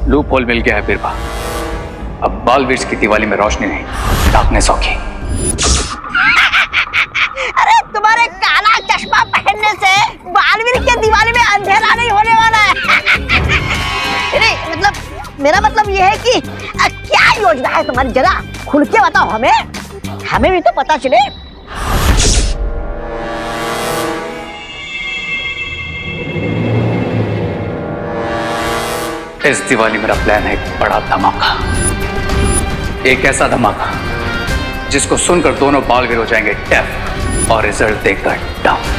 Loop hole मिल गया है बिरबा। अब बालवीर की दिवाली में रोशनी नहीं, डार्कनेस होगी। अरे तुम्हारे काला चश्मा पहनने से बालवीर के दिवाली में अंधेरा नहीं होने वाला है। नहीं मतलब मेरा मतलब ये है कि क्या योजना है तुम्हारी, जरा खुल के बताओ हमें, हमें भी तो पता चले। इस दिवाली मेरा प्लान है एक बड़ा धमाका, एक ऐसा धमाका जिसको सुनकर दोनों बालवीर हो जाएंगे डेफ और रिजल्ट देखकर डम।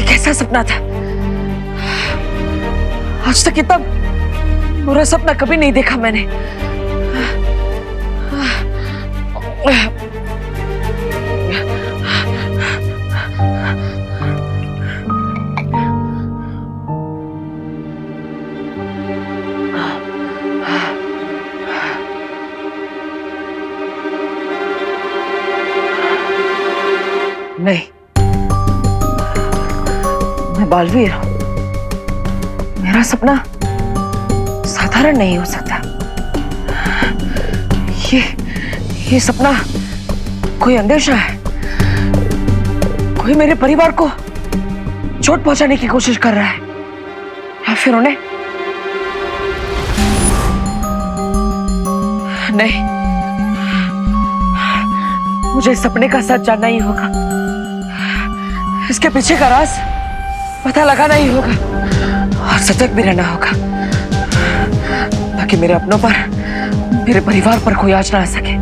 कैसा सपना था? आज तक इतना बुरा सपना कभी नहीं देखा मैंने। नहीं, मैं बालवीर हूं। मेरा सपना साधारण नहीं हो सकता। ये सपना कोई अंदेशा है। कोई मेरे परिवार को चोट पहुंचाने की कोशिश कर रहा है, या फिर उन्हें नहीं। मुझे इस सपने का सच जानना ही होगा। इसके पीछे का राज पता लगाना ही होगा और सतर्क भी रहना होगा, ताकि मेरे अपनों पर, मेरे परिवार पर कोई आंच ना आ सके।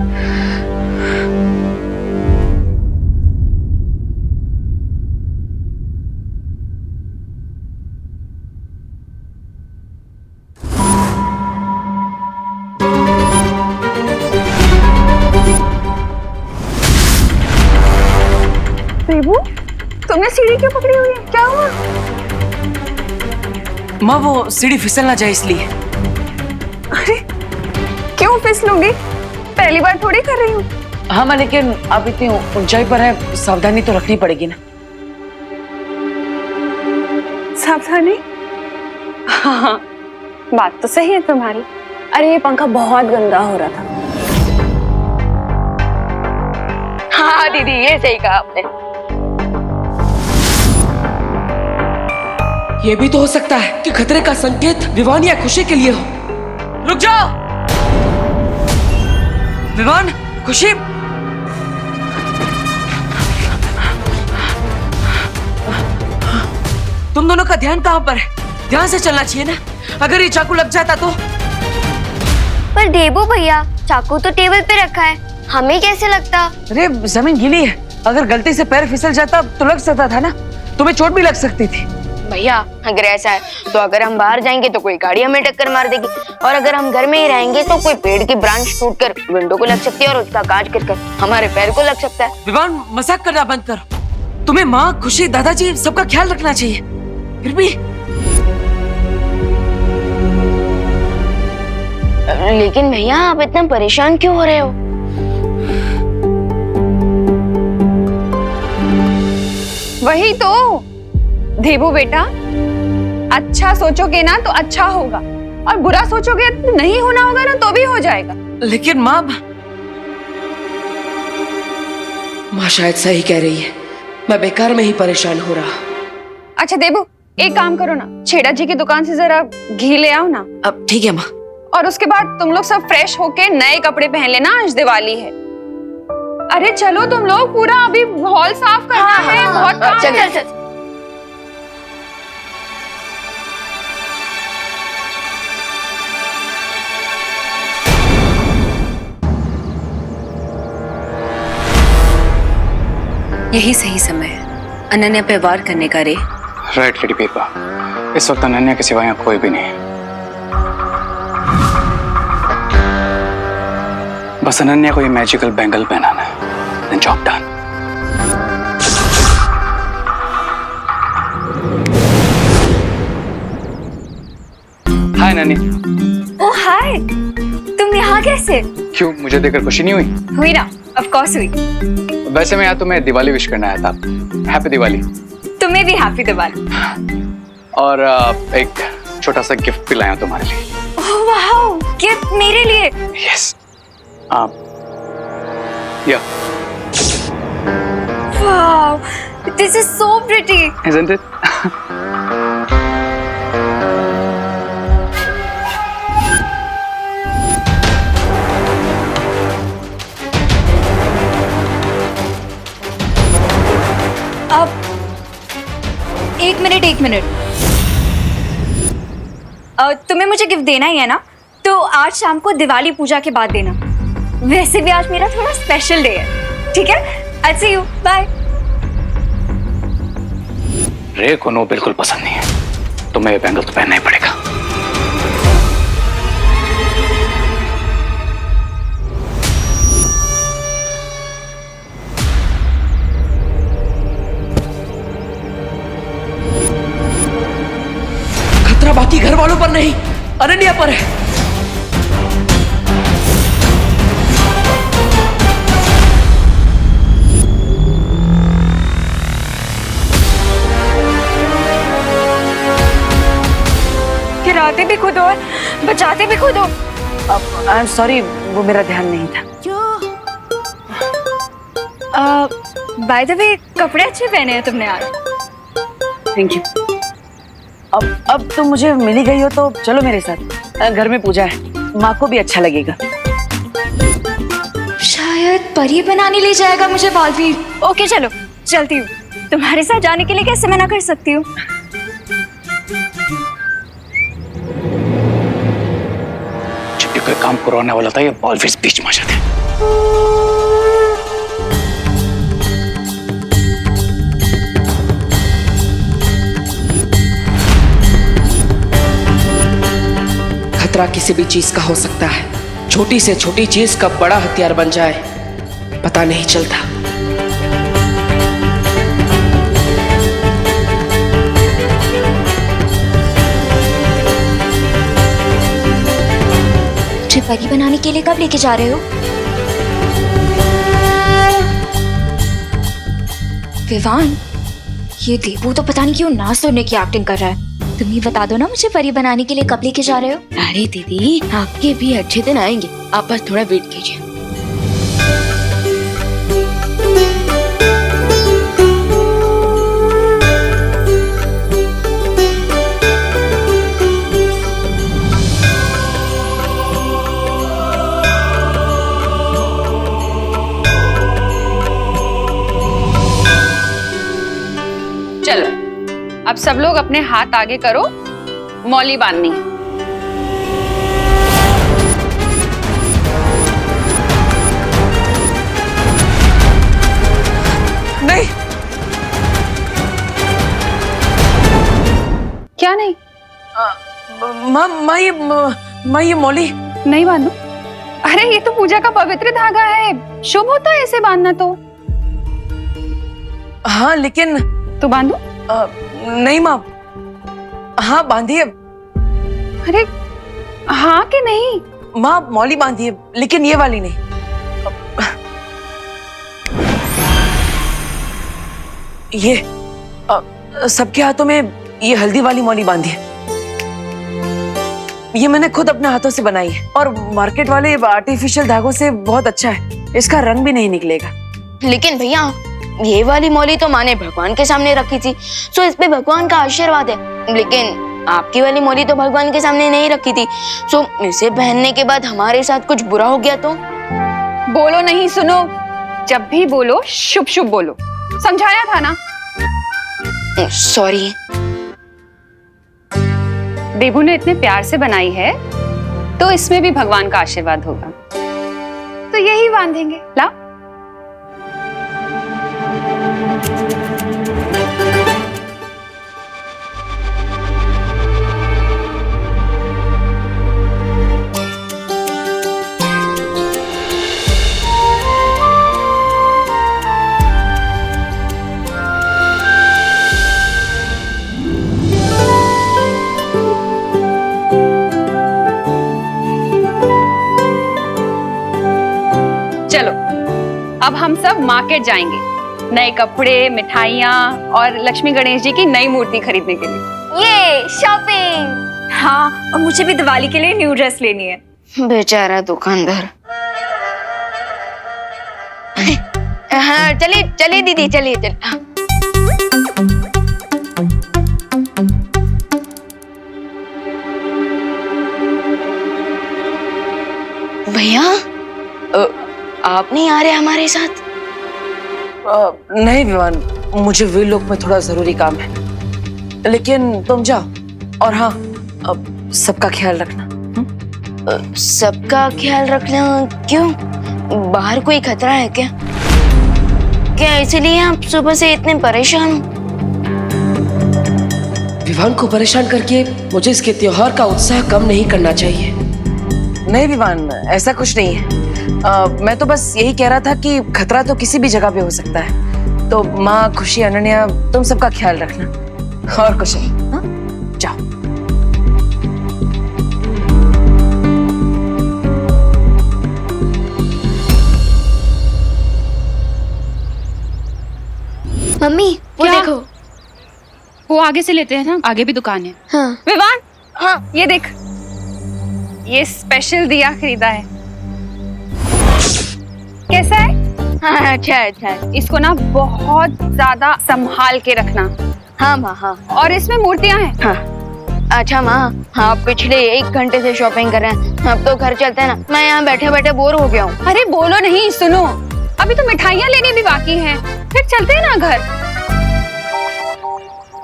देवू, तुमने सीढ़ी क्यों पकड़ी हुई है? क्या हुआ? माँ वो सीढ़ी फिसलना चाहिए इसलिए। अरे क्यों फिसलूंगी? पहली बार थोड़ी कर रही हूँ। हाँ माँ, लेकिन अब इतनी ऊंचाई पर है, सावधानी तो रखनी पड़ेगी ना। सावधानी? हाँ, बात तो सही है तुम्हारी। अरे ये पंखा बहुत गंदा हो रहा था। हाँ दीदी, ये सही कहा आपने। ये भी तो हो सकता है कि खतरे का संकेत विवान या खुशी के लिए हो। रुक जाओ विवान, खुशी। तुम दोनों का ध्यान कहाँ पर है? ध्यान से चलना चाहिए ना। अगर ये चाकू लग जाता तो। पर देवू भैया, चाकू तो टेबल पे रखा है, हमें कैसे लगता? अरे जमीन गीली है, अगर गलती से पैर फिसल जाता तो लग सकता था ना। तुम्हें चोट भी लग सकती थी। भैया अगर ऐसा है तो अगर हम बाहर जाएंगे तो कोई गाड़ी हमें टक्कर मार देगी, और अगर हम घर में ही रहेंगे तो कोई पेड़ की ब्रांच टूटकर विंडो को लग सकती है और उसका कांच गिरकर हमारे पैर को लग सकता है। विवान मजाक करना बंद करो। तुम्हें माँ, खुशी, दादाजी सबका ख्याल रखना चाहिए। फिर भी लेकिन भैया आप इतना परेशान क्यों हो रहे हो? वही तो देवू बेटा, अच्छा सोचोगे ना तो अच्छा होगा, और बुरा सोचोगे तो नहीं होना होगा ना तो भी हो जाएगा। लेकिन माँ शायद सही कह रही है। मैं बेकार में ही परेशान हो रहा। अच्छा देवू, एक काम करो ना, छेड़ा जी की दुकान से जरा घी ले आओ ना। अब ठीक है माँ। और उसके बाद तुम लोग सब फ्रेश होके नए कपड़े पहन लेना, आज दिवाली है। अरे चलो तुम लोग, पूरा अभी हॉल साफ करना है, बहुत काम चल है। चल चल। यही सही समय है अनन्या पे वार करने का रे। राइट लेडी पीपा, इस वक्त अनन्या के सिवा यहाँ कोई भी नहीं है। बस अनन्या को ये मैजिकल बैंगल पहनाना है। Job done. हाय नन्नी। ओह हाय, तुम यहाँ कैसे? क्यों, मुझे देखकर खुशी नहीं हुई? हुई ना, ऑफ कोर्स हुई। वैसे मैं यहाँ तुम्हें दिवाली विश करना आया था। हैप्पी दिवाली। तुम्हें भी हैप्पी दिवाली। और एक छोटा सा गिफ्ट भी लाया हूं तुम्हारे लिए। ओह वाओ, गिफ्ट मेरे लिए? यस। या। Wow, this is so pretty. Isn't it? अब एक मिनट, तुम्हें मुझे गिफ्ट देना ही है ना, तो आज शाम को दिवाली पूजा के बाद देना। वैसे भी आज मेरा थोड़ा स्पेशल डे है, ठीक है? I'll see you, bye। रे को नो बिल्कुल पसंद नहीं है, तुम्हें ये बैंगल तो पहनना ही पड़ेगा। खतरा बाकी घर वालों पर नहीं, अनन्या पर है। गिराते भी खुद हो और बचाते भी खुद हो। आई एम सॉरी, वो मेरा ध्यान नहीं था। बाय द वे, कपड़े अच्छे पहने हैं तुमने आज। Thank you. अब तुम मुझे मिल ही गई हो तो चलो मेरे साथ, घर में पूजा है, माँ को भी अच्छा लगेगा। शायद परी बनाने ले जाएगा मुझे बालवीर। ओके चलो, चलती हूँ। तुम्हारे साथ जाने के लिए कैसे मना कर सकती हूँ? जब भी कोई काम करवाने वाला था, ये बॉलफिश बीच में आ जाते। खतरा किसी भी चीज का हो सकता है, छोटी से छोटी चीज कब बड़ा हथियार बन जाए पता नहीं चलता। परी बनाने के लिए कब लेके जा रहे हो? विवान, ये देवू तो पता नहीं क्यों ना सुनने की एक्टिंग कर रहा है। तुम ही बता दो ना मुझे परी बनाने के लिए कब लेके जा रहे हो? अरे दीदी, आपके भी अच्छे दिन आएंगे, आप बस थोड़ा वेट कीजिए। चलो अब सब लोग अपने हाथ आगे करो, मौली बांधनी है। नहीं, क्या नहीं? माँ ये मौली। नहीं बांधो? अरे ये तो पूजा का पवित्र धागा है, शुभ होता है इसे बांधना तो। हाँ लेकिन तो बांधो। नहीं माँ, हाँ बांधिए। अरे हाँ कि नहीं? माँ मौली बांधिए, लेकिन ये वाली नहीं। ये सबके हाथों में ये हल्दी वाली मौली बांधिए। ये मैंने खुद अपने हाथों से बनाई है और मार्केट वाले आर्टिफिशियल धागों से बहुत अच्छा है, इसका रंग भी नहीं निकलेगा। लेकिन भैया, ये वाली मौली तो माँ ने भगवान के सामने रखी थी, सो इस पे भगवान का आशीर्वाद है। लेकिन आपकी वाली मौली तो भगवान के सामने नहीं रखी थी, सो इसे पहनने के बाद हमारे साथ कुछ बुरा हो गया तो? बोलो नहीं, सुनो। जब भी बोलो शुभ शुभ बोलो, समझाया था ना। सॉरी। देबू ने इतने प्यार से बनाई है तो इसमें भी भगवान का आशीर्वाद होगा, तो यही बांधेंगे। ला। चलो अब हम सब मार्केट जाएंगे, नए कपड़े, मिठाइयाँ और लक्ष्मी गणेश जी की नई मूर्ति खरीदने के लिए। ये शॉपिंग। हाँ, और मुझे भी दिवाली के लिए न्यू ड्रेस लेनी है। बेचारा दुकानदार। हाँ चलिए चलिए दीदी, चलिए चलिए। हाँ। भैया, आप नहीं आ रहे हमारे साथ? नहीं विवान, मुझे वे लोग में थोड़ा जरूरी काम है, लेकिन तुम जाओ। और हाँ, सबका ख्याल रखना। सबका ख्याल रखना क्यों? बाहर कोई खतरा है क्या? क्या इसलिए आप सुबह से इतने परेशान हो? विवान को परेशान करके मुझे इसके त्योहार का उत्साह कम नहीं करना चाहिए। नहीं विवान, ऐसा कुछ नहीं है। मैं तो बस यही कह रहा था कि खतरा तो किसी भी जगह पे हो सकता है। तो माँ, खुशी, अनन्या, तुम सबका ख्याल रखना और कुछ नहीं। हाँ? जाओ। मम्मी वो क्या? देखो। वो आगे से लेते हैं ना, आगे भी दुकान है। हाँ। विवान, हाँ। ये देख, ये स्पेशल दिया खरीदा है। कैसा है? हाँ अच्छा अच्छा। इसको ना बहुत ज्यादा संभाल के रखना। हाँ माँ, हाँ। और इसमें मूर्तियां हैं। हाँ अच्छा माँ, हाँ पिछले 1 घंटे से शॉपिंग कर रहे हैं, अब तो घर चलते हैं ना। मैं यहाँ बैठे बैठे बोर हो गया हूँ। अरे बोलो नहीं, सुनो, अभी तो मिठाइयाँ लेने भी बाकी हैं, फिर चलते हैं ना घर।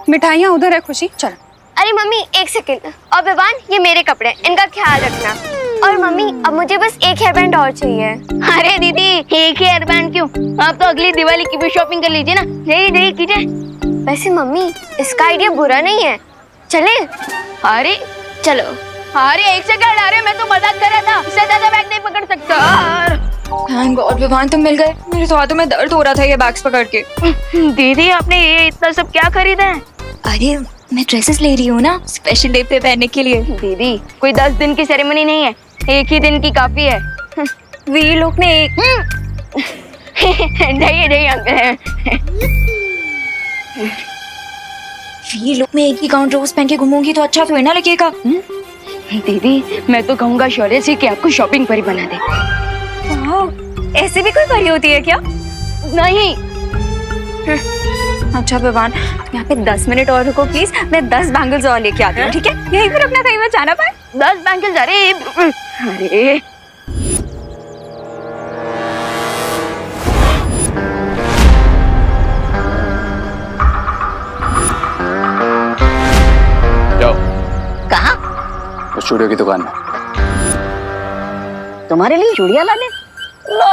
मिठाइयाँ उधर है खुशी, चल। अरे मम्मी एक सेकंड। और विवान, ये मेरे कपड़े, इनका ख्याल रखना। और मम्मी अब मुझे बस एक हेयर बैंड और चाहिए। अरे दीदी, एक हेयर बैंड क्यों? आप तो अगली दिवाली की भी शॉपिंग कर लीजिए ना। यही नहीं कीजिए। वैसे मम्मी, इसका आइडिया बुरा नहीं है, चले? अरे चलो। अरे एक सेकंड, अरे मैं तो मजाक कर रहा था, इससे ज्यादा बैग नहीं पकड़ सकता। थैंक गॉड विवान तुम मिल गए, मेरे तो हाथों में दर्द हो रहा था ये बैग्स पकड़ के। दीदी आपने ये इतना सब क्या खरीदा है? अरे मैं ड्रेसेस ले रही हूँ ना, स्पेशल डे पे पहनने के लिए। दीदी कोई 10 दिन की सेरेमनी नहीं है, एक ही दिन की काफी है। वीर लोग में एक जाइए जाइए अंकल। वीर लोग में एक ही गाउन रोज पहन के घूमूंगी तो अच्छा थोड़ी ना लगेगा। दीदी मैं तो कहूँगा शौर्य से कि आपको शॉपिंग परी बना दे। वाह, ऐसे भी कोई परी होती है क्या? नहीं। अच्छा विवान, यहाँ पे 10 मिनट और रुको प्लीज, मैं 10 बैंगल्स और लेके आती हूँ, ठीक है? यहीं पर अपना कहीं मत जाना पाए। 10 बैंगल्स? अरे जाओ कहा? उस चूड़ियों की दुकान में। तुम्हारे लिए चूड़ियां लाने? लो,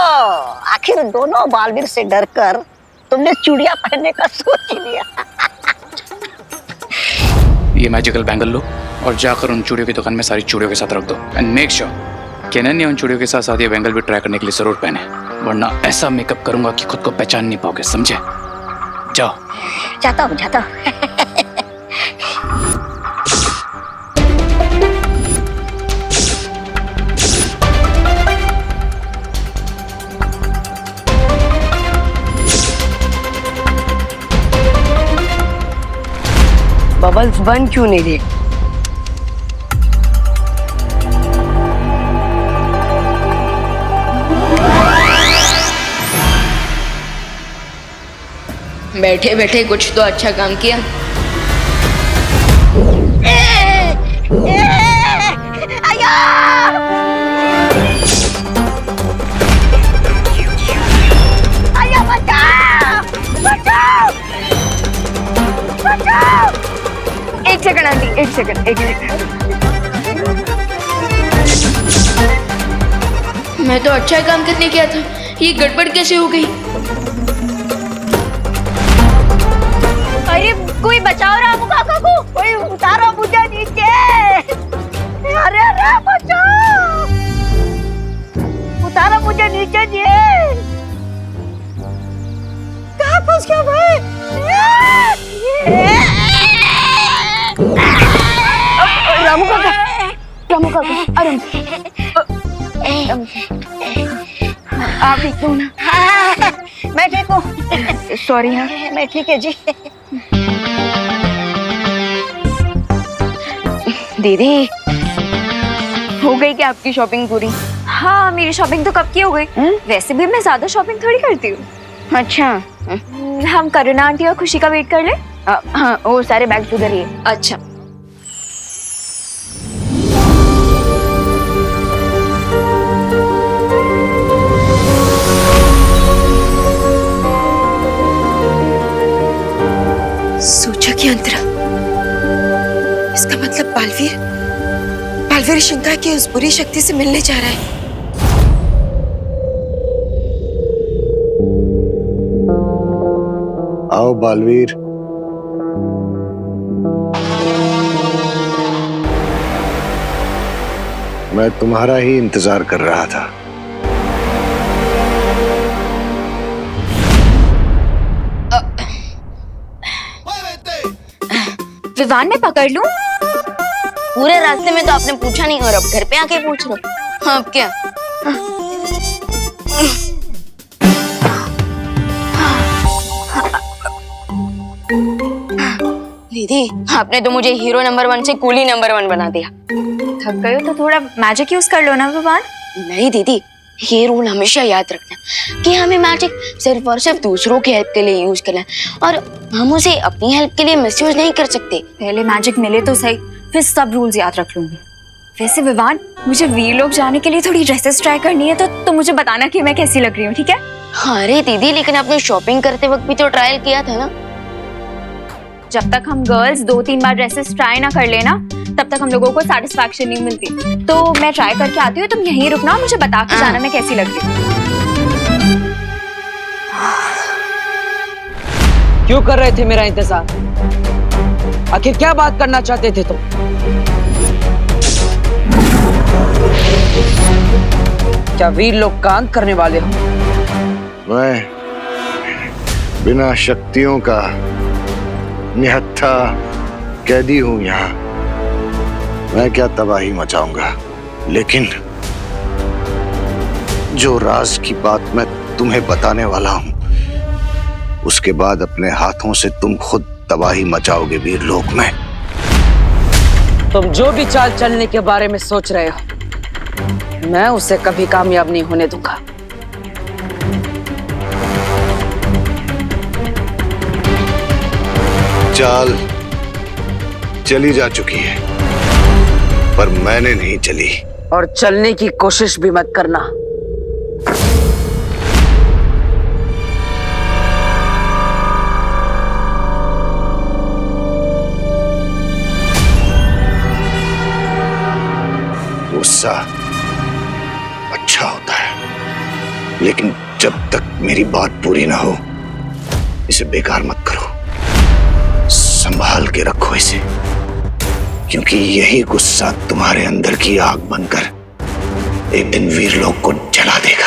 आखिर दोनों बालवीर से डरकर तुमने चूड़ियां पहनने का सोच ही लिया। ये मैजिकल बैंगल लो और जाकर उन चूड़ियों की दुकान में सारी चूड़ियों के साथ रख दो एंड मेक श्योर कि अनन्या उन चूड़ियों के साथ साथ ये बैंगल भी ट्राई करने के लिए जरूर पहने, वरना ऐसा मेकअप करूंगा कि खुद को पहचान नहीं पाओगे, समझे? जाओ। जाता हूँ जाता हूँ। बबल्स बन क्यों नहीं रहे? बैठे बैठे कुछ तो अच्छा काम किया। एक सेकंड आंटी, एक सेकंड। मैं तो अच्छा काम करने गया था, ये गड़बड़ कैसे हो गई? अरे कोई बचाओ रामू काका को, कोई उतारो मुझे नीचे। अरे अरे बचाओ, उतारो मुझे नीचे जी। कहाँ फंस गया भाई? रामू काका, अरे आप ठीक हो ना? हाँ, मैं ठीक हूँ। सॉरी। हाँ मैं ठीक है जी। दीदी, हो गई क्या आपकी शॉपिंग पूरी? हाँ, मेरी शॉपिंग तो कब की हो गई। वैसे भी मैं ज्यादा शॉपिंग थोड़ी करती हूँ। अच्छा, हम करुणा आंटी और खुशी का वेट कर ले। हाँ, वो सारे बैग्स उधर ही है। अच्छा। सोचा कि अंतरा, इसका मतलब बालवीर शंका की उस बुरी शक्ति से मिलने जा रहा है। आओ बालवीर। मैं तुम्हारा ही इंतजार कर रहा था। विवान में पकड़ लूं? पूरे रास्ते में तो आपने पूछा नहीं और अब घर पे आके पूछ रहे हो। हाँ, अब क्या? दीदी, आपने तो मुझे हीरो नंबर 1 से कूली नंबर 1 बना दिया। थक गए हो तो थोड़ा मैजिक यूज कर लो ना विवान। नहीं दीदी, ये रूल हमेशा याद रखना कि हमें मैजिक सिर्फ और सिर्फ दूसरों की हेल्प के लिए यूज करना है और हम उसे अपनी हेल्प के लिए मिसयूज नहीं कर सकते। पहले मैजिक मिले तो सही, फिर सब रूल्स याद रख लूंगी। वैसे विवान, मुझे वीर लोग जाने के लिए थोड़ी ड्रेसेस ट्राई करनी है, तो मुझे बताना कि मैं कैसी लग रही हूँ, ठीक है? अरे दीदी, लेकिन आपने शॉपिंग करते वक्त भी तो ट्रायल किया था ना। जब तक हम गर्ल्स 2-3 बार ड्रेसेस ट्राई ना कर लेना, तब तक हम लोगों को सेटिस्फैक्शन नहीं मिलती। तो मैं ट्राई करके आती हूँ, तुम यहीं रुकना और मुझे बता के जाना मैं कैसी लग रही हूँ। क्यों कर रहे थे मेरा इंतजार? आखिर क्या बात करना चाहते थे तुम? क्या वीर लोग का अंत करने वाले हो? मैं बिना शक्तियों का निहत्था कैदी हूं यहाँ। मैं क्या तबाही मचाऊंगा, लेकिन जो राज की बात मैं तुम्हें बताने वाला हूं, उसके बाद अपने हाथों से तुम खुद तबाही मचाओगे वीरलोक में। तुम जो भी चाल चलने के बारे में सोच रहे हो, मैं उसे कभी कामयाब नहीं होने दूंगा। चाल चली जा चुकी है, पर मैंने नहीं चली। और चलने की कोशिश भी मत करना। गुस्सा अच्छा होता है, लेकिन जब तक मेरी बात पूरी ना हो इसे बेकार मत करो। संभाल के रखो इसे, क्योंकि यही गुस्सा तुम्हारे अंदर की आग बनकर एक दिन वीरलोक को जला देगा।